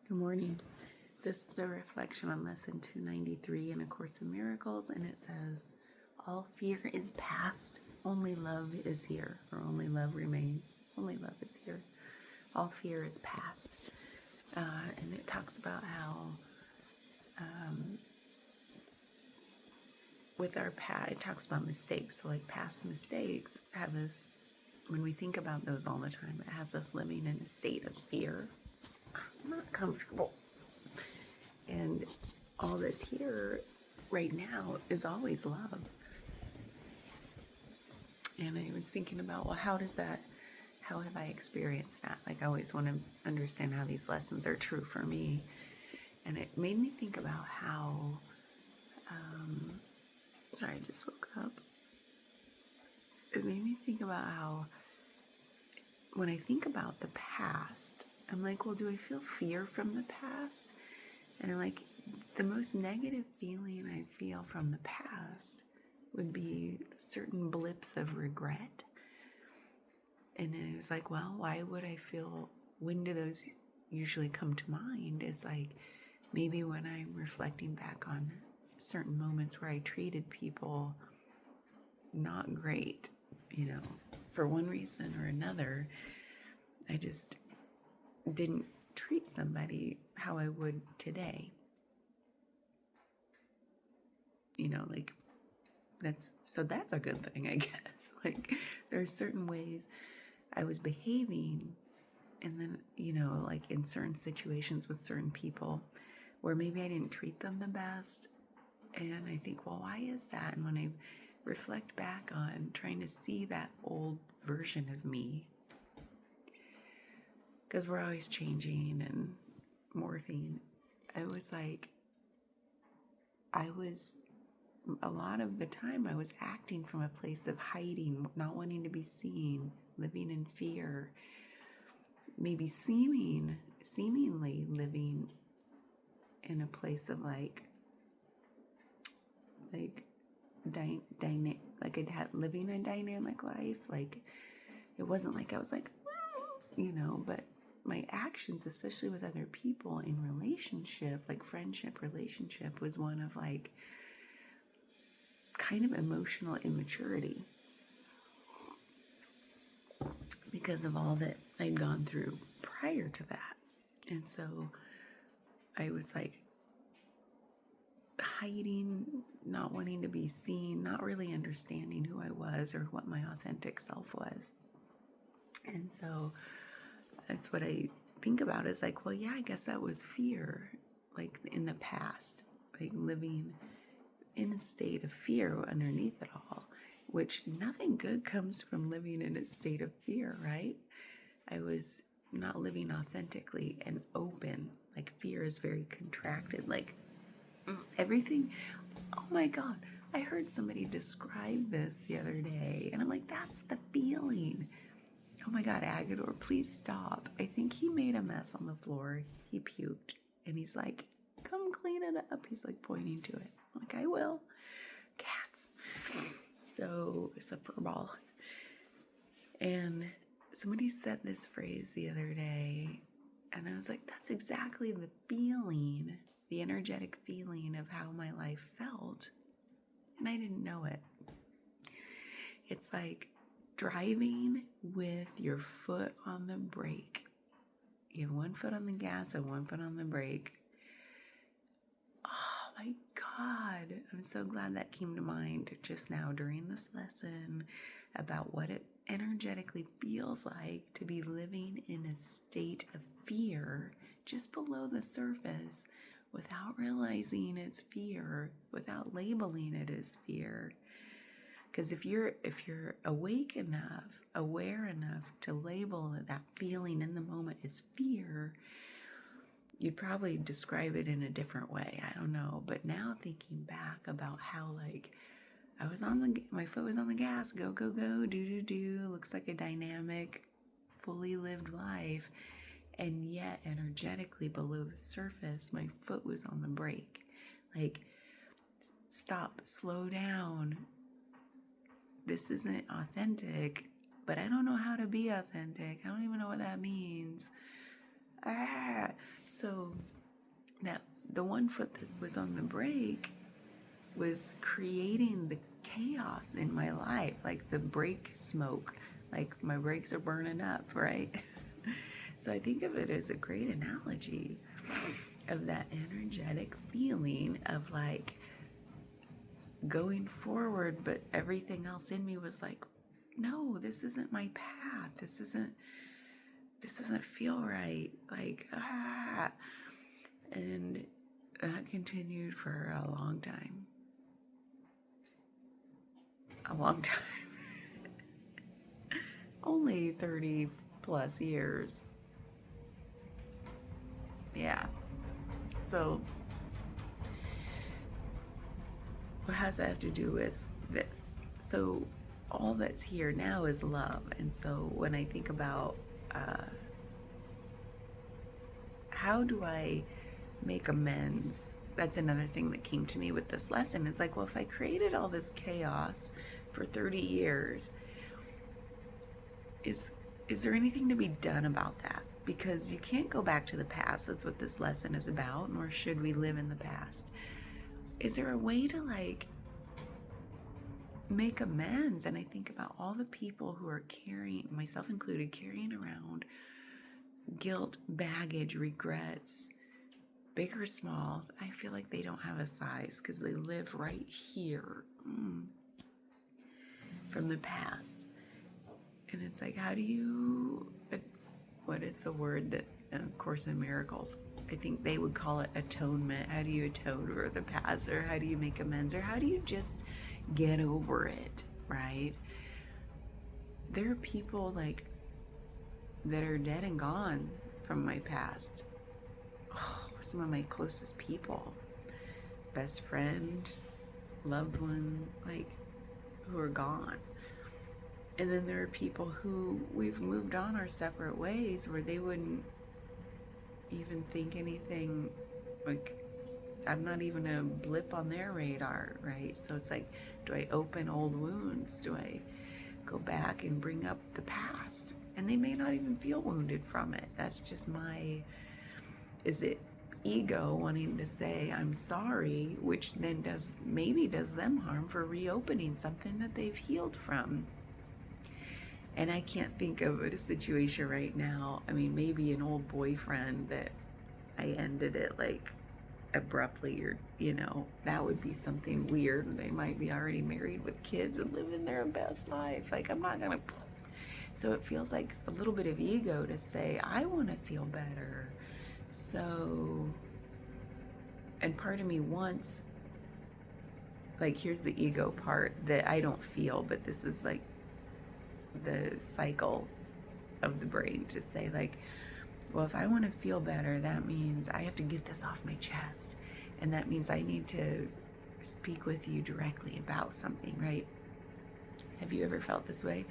Good morning. This is a reflection on lesson 293 in A Course in Miracles, and it says, all fear is past, only love is here, or only love remains. Only love is here. All fear is past. And it talks about how with our past, it talks about mistakes. So like past mistakes have us, when we think about those all the time, it has us living in a state of fear. I'm not comfortable. And all that's here right now is always love. And I was thinking about, well, how have I experienced that? Like, I always want to understand how these lessons are true for me. And it made me think about how, sorry, I just woke up. It made me think about how, when I think about the past, I'm like, well, do I feel fear from the past? And I'm like, the most negative feeling I feel from the past would be certain blips of regret. And it was like, well, why would I feel, when do those usually come to mind? It's like, maybe when I'm reflecting back on certain moments where I treated people not great, for one reason or another, I just didn't treat somebody how I would today. That's a good thing, I guess. Like, there's certain ways I was behaving, and then, like in certain situations with certain people where maybe I didn't treat them the best. And I think, well, why is that? And when I reflect back on trying to see that old version of me, because we're always changing and morphing, I was like, a lot of the time I was acting from a place of hiding, not wanting to be seen, living in fear, maybe seemingly living in a place of living a dynamic life. Like, it wasn't like I was like, but my actions, especially with other people in relationship, like friendship relationship, was one of like kind of emotional immaturity because of all that I'd gone through prior to that. And so I was like hiding, not wanting to be seen, not really understanding who I was or what my authentic self was. And so that's what I think about, is like, well, yeah, I guess that was fear, like in the past, like living in a state of fear underneath it all, which nothing good comes from living in a state of fear, right? I was not living authentically and open. Like, fear is very contracted, like everything. Oh my God, I heard somebody describe this the other day, and I'm like, that's the feeling. Oh my God, Agador, please stop. I think he made a mess on the floor. He puked, and he's like, come clean it up. He's like pointing to it. I'm like, I will. Cats. So it's a fur ball. And somebody said this phrase the other day, and I was like, that's exactly the feeling, the energetic feeling of how my life felt. And I didn't know it. It's like driving with your foot on the brake. You have one foot on the gas and one foot on the brake. Oh my God. I'm so glad that came to mind just now during this lesson about what it energetically feels like to be living in a state of fear just below the surface without realizing it's fear, without labeling it as fear. Because if you're awake enough, aware enough to label that feeling in the moment as fear, you'd probably describe it in a different way. I don't know. But now thinking back about how, like, I was my foot was on the gas, go, go, go, do, looks like a dynamic, fully lived life. And yet energetically below the surface, my foot was on the brake. Like, stop, slow down. This isn't authentic, but I don't know how to be authentic. I don't even know what that means. So that the one foot that was on the brake was creating the chaos in my life, like the brake smoke, like my brakes are burning up, right? So I think of it as a great analogy of that energetic feeling of like going forward, but everything else in me was like, no, this isn't my path. This doesn't feel right. Like, and that continued for a long time. A long time. Only 30 plus years. Yeah. So, what has that have to do with this? So, all that's here now is love. And so, when I think about how do I make amends, that's another thing that came to me with this lesson. It's like, well, if I created all this chaos for 30 years, is there anything to be done about that? Because you can't go back to the past. That's what this lesson is about, nor should we live in the past. Is there a way to like make amends? And I think about all the people who are carrying, myself included, carrying around guilt, baggage, regrets, big or small. I feel like they don't have a size because they live right here from the past. And it's like, how do you, what is the word that, of Course in Miracles, I think they would call it atonement. How do you atone for the past, or how do you make amends, or how do you just get over it, right? There are people like that are dead and gone from my past. Oh, some of my closest people, best friend, loved one, like, who are gone. And then there are people who we've moved on our separate ways where they wouldn't even think anything, like, I'm not even a blip on their radar, right? So it's like, do I open old wounds? Do I go back and bring up the past? And they may not even feel wounded from it. That's just is it ego wanting to say, I'm sorry, which then maybe does them harm for reopening something that they've healed from. And I can't think of a situation right now. I mean, maybe an old boyfriend that I ended it like abruptly, or, that would be something weird. They might be already married with kids and living their best life. Like, I'm not gonna. So it feels like a little bit of ego to say, I want to feel better. So, and part of me wants, like, here's the ego part that I don't feel, but this is like the cycle of the brain to say, like, well, if I want to feel better, that means I have to get this off my chest. And that means I need to speak with you directly about something, right? Have you ever felt this way?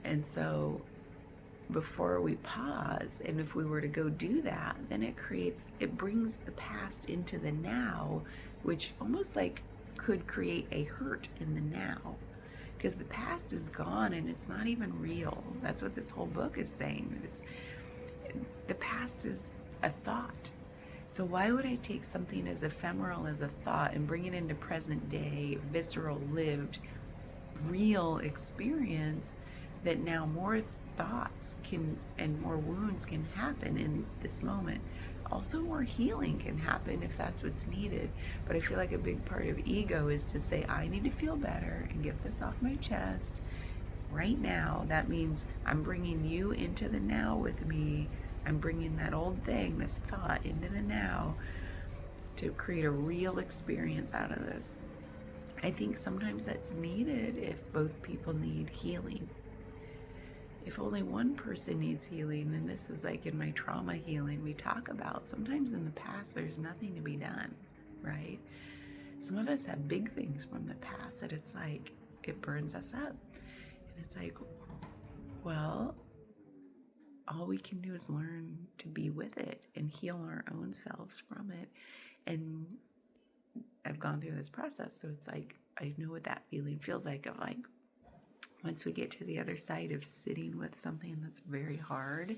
And so before we pause, and if we were to go do that, then it brings the past into the now, which almost like could create a hurt in the now. Because the past is gone and it's not even real. That's what this whole book is saying. The past is a thought. So why would I take something as ephemeral as a thought and bring it into present day, visceral, lived, real experience that now more thoughts and more wounds can happen in this moment. Also, more healing can happen if that's what's needed. But I feel like a big part of ego is to say, I need to feel better and get this off my chest right now. That means I'm bringing you into the now with me. I'm bringing that old thing, this thought, into the now to create a real experience out of this. I think sometimes that's needed if both people need healing. If only one person needs healing, and this is like in my trauma healing we talk about, sometimes in the past there's nothing to be done, right? Some of us have big things from the past that it's like, it burns us up. And it's like, well, all we can do is learn to be with it and heal our own selves from it. And I've gone through this process, so it's like, I know what that feeling feels like, of like, once we get to the other side of sitting with something that's very hard,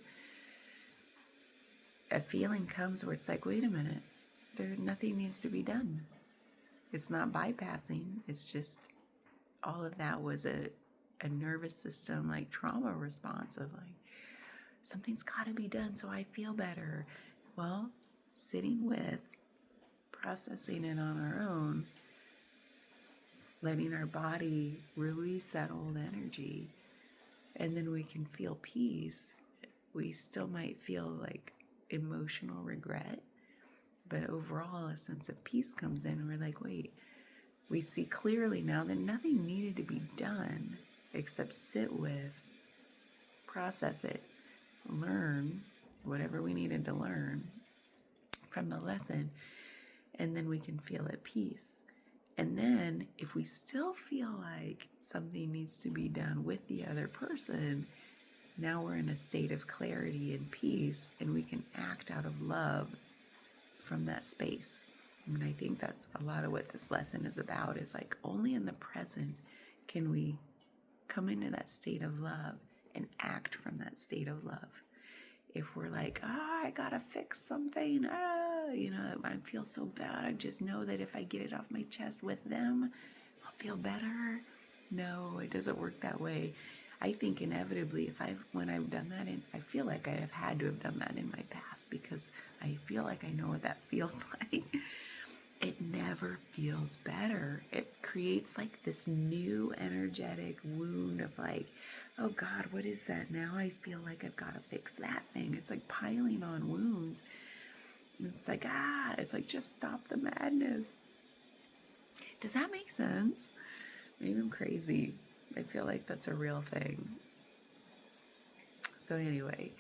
a feeling comes where it's like, wait a minute, nothing needs to be done. It's not bypassing. It's just all of that was a nervous system like trauma response of like, something's got to be done so I feel better. Well, sitting with, processing it on our own, letting our body release that old energy, and then we can feel peace. We still might feel like emotional regret, but overall a sense of peace comes in. We're like, wait, we see clearly now that nothing needed to be done except sit with, process it, learn whatever we needed to learn from the lesson, and then we can feel at peace. And then if we still feel like something needs to be done with the other person, now we're in a state of clarity and peace, and we can act out of love from that space. And I think that's a lot of what this lesson is about, is like only in the present can we come into that state of love and act from that state of love. If we're like, I gotta fix something, I feel so bad, I just know that if I get it off my chest with them, I'll feel better. No, it doesn't work that way. I think inevitably, when I've done that, and I feel like I have had to have done that in my past, because I feel like I know what that feels like. It never feels better. It creates like this new energetic wound of like, oh God, what is that? Now I feel like I've got to fix that thing. It's like piling on wounds. It's like, it's like, just stop the madness. Does that make sense? Maybe I'm crazy. I feel like that's a real thing. So anyway,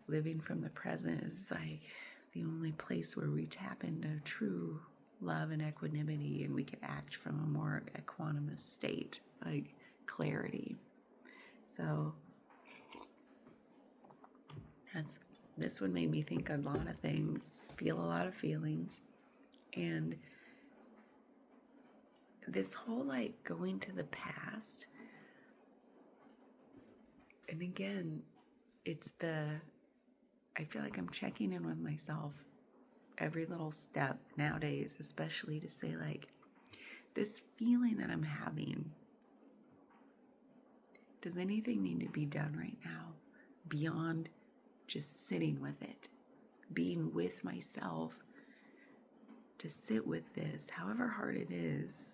living from the present is like the only place where we tap into true love and equanimity, and we can act from a more equanimous state, like clarity. So this one made me think a lot of things, feel a lot of feelings, and this whole like going to the past. And again, I feel like I'm checking in with myself every little step nowadays, especially to say like, this feeling that I'm having, does anything need to be done right now beyond just sitting with it, being with myself, to sit with this, however hard it is,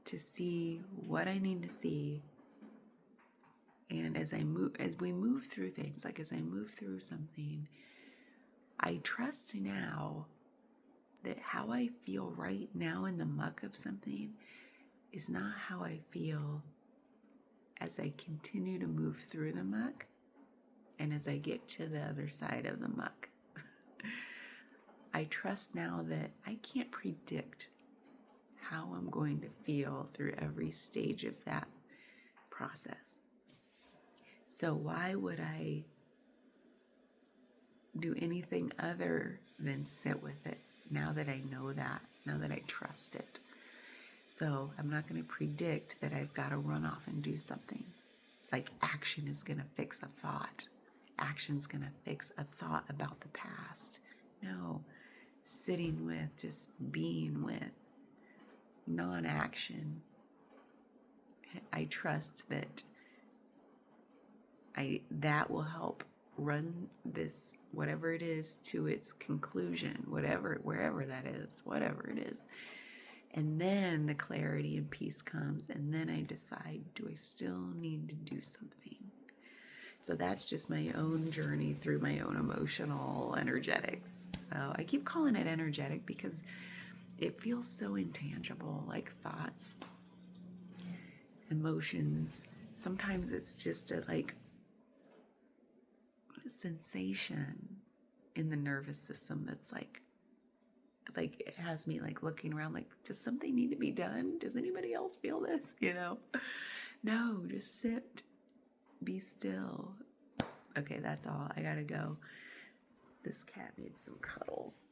to see what I need to see. And as we move through things, like as I move through something, I trust now that how I feel right now in the muck of something is not how I feel as I continue to move through the muck and as I get to the other side of the muck. I trust now that I can't predict how I'm going to feel through every stage of that process. So why would I do anything other than sit with it now that I know that, now that I trust it? So I'm not going to predict that I've got to run off and do something. Like action is going to fix a thought. Action's going to fix a thought about the past. No, sitting with, just being with, non-action. I trust that that will help run this, whatever it is, to its conclusion, wherever that is, whatever it is. And then the clarity and peace comes, and then I decide, do I still need to do something? So that's just my own journey through my own emotional energetics. So I keep calling it energetic because it feels so intangible, like thoughts, emotions. Sometimes it's just a sensation in the nervous system that's like it has me like looking around like, does something need to be done? Does anybody else feel this? No, just sit, be still. Okay, that's all. I gotta go. This cat needs some cuddles.